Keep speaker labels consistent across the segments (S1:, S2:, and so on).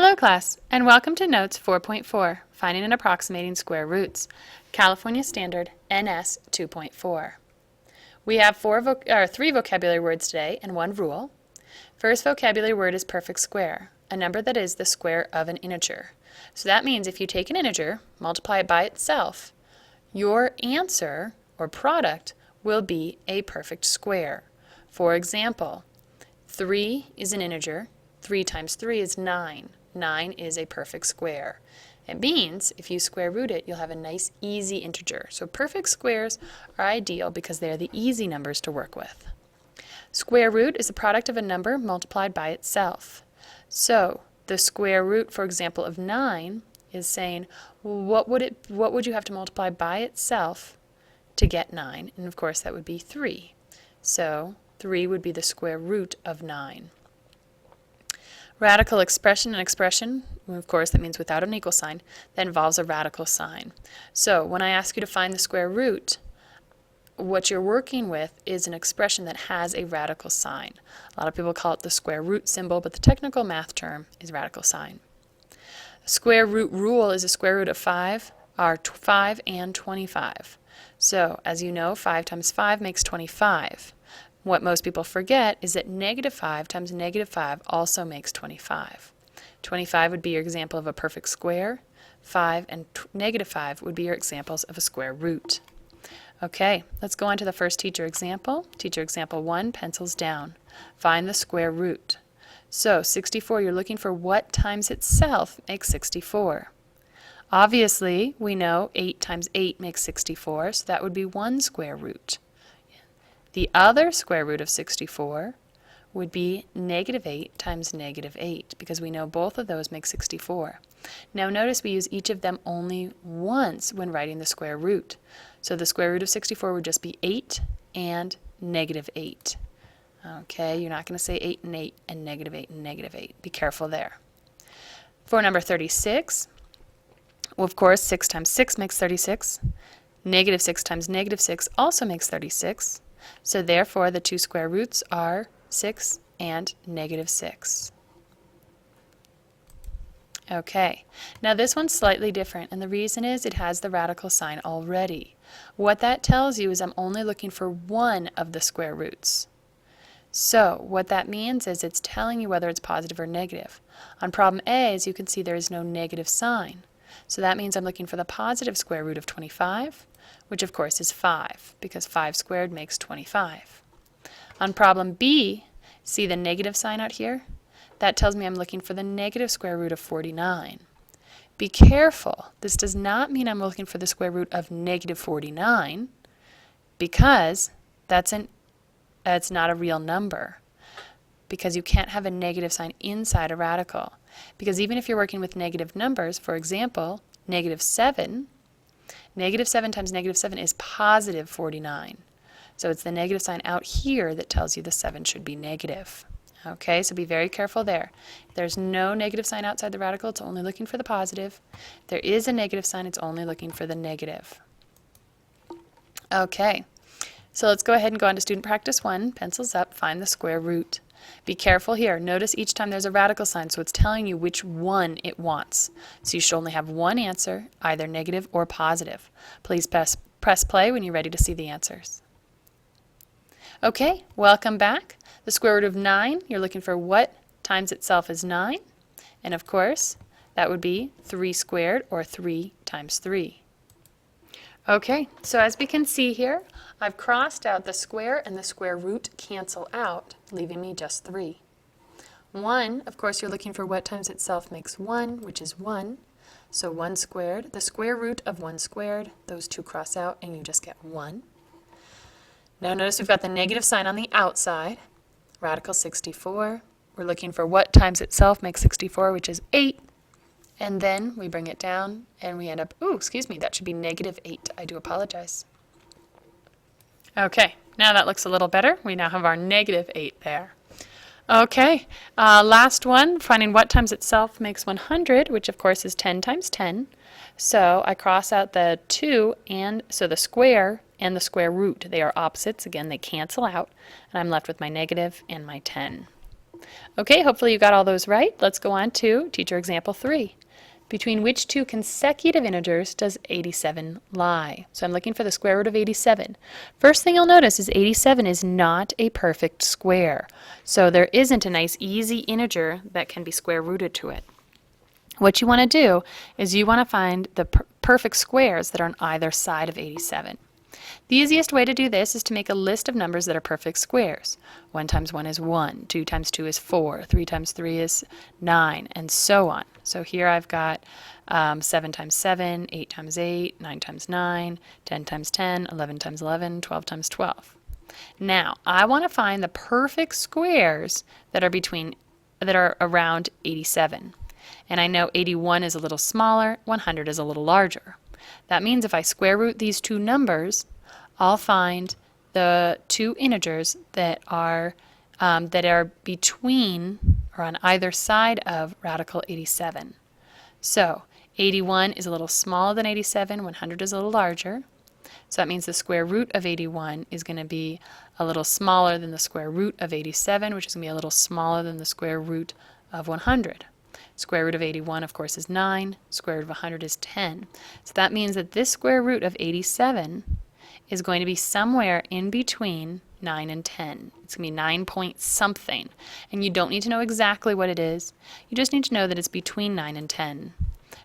S1: Hello class, and welcome to Notes 4.4, Finding and Approximating Square Roots, California Standard NS 2.4. We have three vocabulary words today and one rule. First vocabulary word is perfect square, a number that is the square of an integer. So that means if you take an integer, multiply it by itself, your answer or product will be a perfect square. For example, 3 is an integer. 3 times 3 is 9. 9 is a perfect square. It means if you square root it, you'll have a nice easy integer. So perfect squares are ideal because they're the easy numbers to work with. Square root is the product of a number multiplied by itself. So the square root, for example, of 9 is saying, well, what would you have to multiply by itself to get 9? And of course that would be 3. So 3 would be the square root of 9. Radical expression, an expression, of course that means without an equal sign, that involves a radical sign. So when I ask you to find the square root, what you're working with is an expression that has a radical sign. A lot of people call it the square root symbol, but the technical math term is radical sign. Square root rule is a square root of 5 and 25. So as you know, 5 times 5 makes 25. What most people forget is that negative 5 times negative 5 also makes 25. 25 would be your example of a perfect square. 5 and negative 5 would be your examples of a square root. Okay, let's go on to the first teacher example. Teacher example 1, pencils down. Find the square root. So 64, you're looking for what times itself makes 64. Obviously, we know 8 times 8 makes 64, so that would be 1 square root. The other square root of 64 would be negative 8 times negative 8, because we know both of those make 64. Now notice we use each of them only once when writing the square root. So the square root of 64 would just be 8 and negative 8. Okay, you're not going to say 8 and 8 and negative 8 and negative 8. Be careful there. For number 36, well, of course, 6 times 6 makes 36. Negative 6 times negative 6 also makes 36. So therefore, the two square roots are 6 and negative 6. Okay, now this one's slightly different, and the reason is it has the radical sign already. What that tells you is I'm only looking for one of the square roots. So what that means is it's telling you whether it's positive or negative. On problem A, as you can see, there is no negative sign. So that means I'm looking for the positive square root of 25, which of course is 5, because 5 squared makes 25. On problem B, see the negative sign out here? That tells me I'm looking for the negative square root of 49. Be careful, this does not mean I'm looking for the square root of negative 49, because it's not a real number, because you can't have a negative sign inside a radical. Because even if you're working with negative numbers, for example, negative 7 times negative 7 is positive 49. So it's the negative sign out here that tells you the 7 should be negative. Okay, so be very careful there. If there's no negative sign outside the radical, it's only looking for the positive. If there is a negative sign, it's only looking for the negative. Okay, so let's go ahead and go on to student practice 1. Pencils up, find the square root. Be careful here. Notice each time there's a radical sign, so it's telling you which one it wants. So you should only have one answer, either negative or positive. Please press play when you're ready to see the answers. Okay, welcome back. The square root of 9, you're looking for what times itself is 9. And of course, that would be 3 squared, or 3 times 3. Okay, so as we can see here, I've crossed out the square and the square root cancel out, leaving me just 3. 1, of course, you're looking for what times itself makes 1, which is 1. So 1 squared, the square root of 1 squared, those two cross out and you just get 1. Now notice we've got the negative sign on the outside, radical 64. We're looking for what times itself makes 64, which is 8. And then we bring it down and we end up, that should be negative 8. I do apologize. Okay, now that looks a little better. We now have our negative 8 there. Okay, last one, finding what times itself makes 100, which of course is 10 times 10. So I cross out the 2, and so the square and the square root, they are opposites. Again, they cancel out, and I'm left with my negative and my 10. Okay, hopefully you got all those right. Let's go on to teacher example 3. Between which two consecutive integers does 87 lie? So I'm looking for the square root of 87. First thing you'll notice is 87 is not a perfect square. So there isn't a nice easy integer that can be square rooted to it. What you want to do is you want to find the perfect squares that are on either side of 87. The easiest way to do this is to make a list of numbers that are perfect squares. 1 times 1 is 1, 2 times 2 is 4, 3 times 3 is 9, and so on. So here I've got 7 times 7, 8 times 8, 9 times 9, 10 times 10, 11 times 11, 12 times 12. Now, I want to find the perfect squares that are around 87. And I know 81 is a little smaller, 100 is a little larger. That means if I square root these two numbers, I'll find the two integers that are between or on either side of radical 87. So 81 is a little smaller than 87, 100 is a little larger. So that means the square root of 81 is going to be a little smaller than the square root of 87, which is going to be a little smaller than the square root of 100. Square root of 81, of course, is 9. Square root of 100 is 10. So that means that this square root of 87 is going to be somewhere in between 9 and 10. It's going to be 9 point something. And you don't need to know exactly what it is. You just need to know that it's between 9 and 10.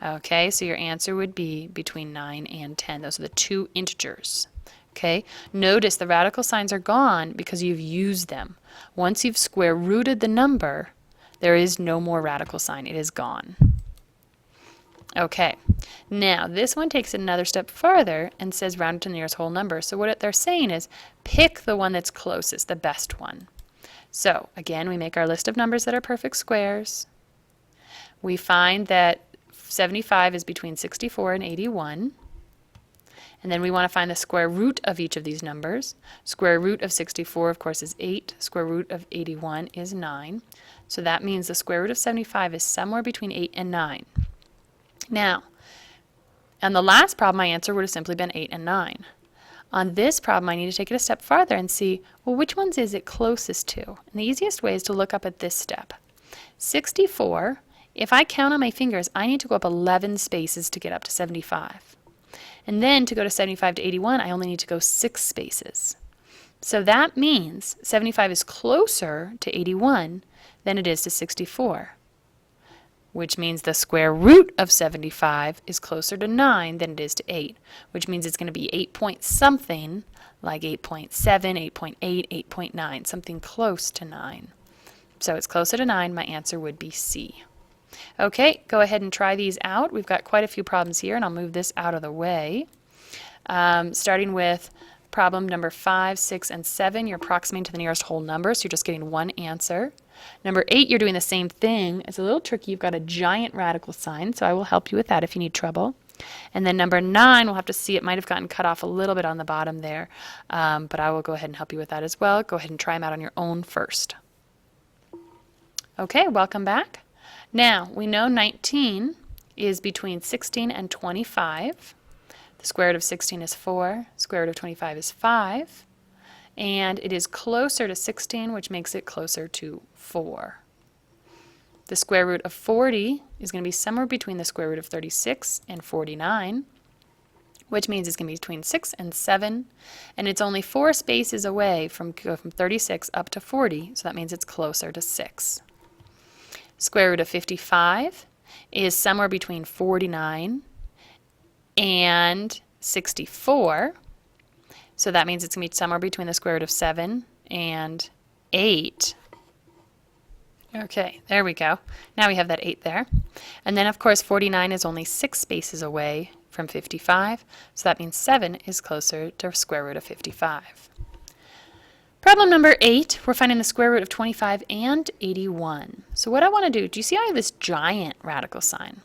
S1: Okay, so your answer would be between 9 and 10. Those are the two integers. Okay, notice the radical signs are gone because you've used them. Once you've square rooted the number, there is no more radical sign. It is gone. Okay, now this one takes it another step further and says round to the nearest whole number. So what they're saying is pick the one that's closest, the best one. So again, we make our list of numbers that are perfect squares. We find that 75 is between 64 and 81. And then we want to find the square root of each of these numbers. Square root of 64, of course, is 8. Square root of 81 is 9. So that means the square root of 75 is somewhere between 8 and 9. Now, on the last problem, my answer would have simply been 8 and 9. On this problem, I need to take it a step farther and see, well, which ones is it closest to? And the easiest way is to look up at this step. 64, if I count on my fingers, I need to go up 11 spaces to get up to 75. And then to go to 75 to 81, I only need to go 6 spaces. So that means 75 is closer to 81 than it is to 64. Which means the square root of 75 is closer to 9 than it is to 8, which means it's going to be 8 point something, like 8.7, 8.8, 8.9, something close to 9. So it's closer to 9. My answer would be C. Okay, go ahead and try these out. We've got quite a few problems here, and I'll move this out of the way. Starting with problem number 5, 6, and 7, you're approximating to the nearest whole number, so you're just getting one answer. Number 8, you're doing the same thing. It's a little tricky. You've got a giant radical sign, so I will help you with that if you need trouble. And then number 9, we'll have to see. It might have gotten cut off a little bit on the bottom there, but I will go ahead and help you with that as well. Go ahead and try them out on your own first. Okay, welcome back. Now, we know 19 is between 16 and 25. The square root of 16 is 4. Square root of 25 is 5. And it is closer to 16, which makes it closer to 4. The square root of 40 is going to be somewhere between the square root of 36 and 49, which means it's going to be between 6 and 7. And it's only 4 spaces away from 36 up to 40, so that means it's closer to 6. Square root of 55 is somewhere between 49 and 64. So that means it's going to be somewhere between the square root of 7 and 8. Okay, there we go. Now we have that 8 there. And then, of course, 49 is only 6 spaces away from 55. So that means 7 is closer to square root of 55. Problem number 8, we're finding the square root of 25 and 81. So what I want to do you see I have this giant radical sign?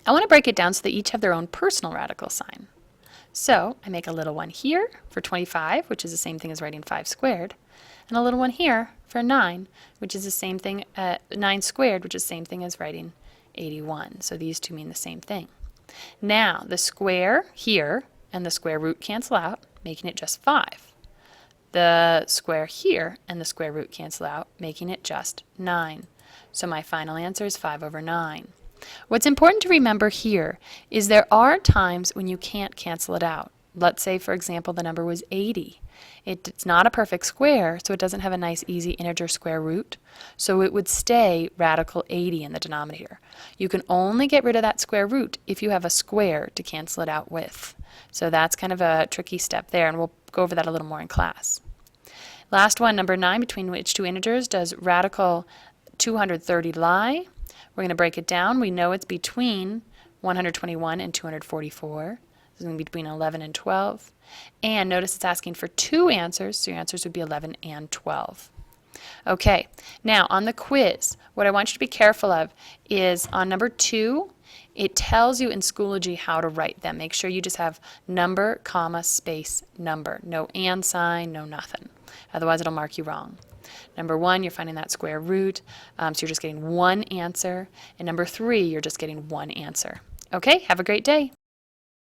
S1: I want to break it down so they each have their own personal radical sign. So I make a little one here for 25, which is the same thing as writing 5 squared, and a little one here for 9, which is the same thing, 9 squared, which is the same thing as writing 81. So these two mean the same thing. Now the square here and the square root cancel out, making it just 5. The square here and the square root cancel out, making it just 9. So my final answer is 5/9. What's important to remember here is there are times when you can't cancel it out. Let's say, for example, the number was 80. It's not a perfect square, so it doesn't have a nice easy integer square root, so it would stay radical 80 in the denominator. You can only get rid of that square root if you have a square to cancel it out with. So that's kind of a tricky step there, and we'll go over that a little more in class. Last one, number 9, between which two integers does radical 230 lie? We're going to break it down. We know it's between 121 and 244. This is going to be between 11 and 12. And notice it's asking for two answers, so your answers would be 11 and 12. Okay, now on the quiz, what I want you to be careful of is on number 2, it tells you in Schoology how to write them. Make sure you just have number, comma, space, number. No and sign, no nothing. Otherwise, it'll mark you wrong. Number 1, you're finding that square root, so you're just getting one answer. And number 3, you're just getting one answer. Okay, have a great day.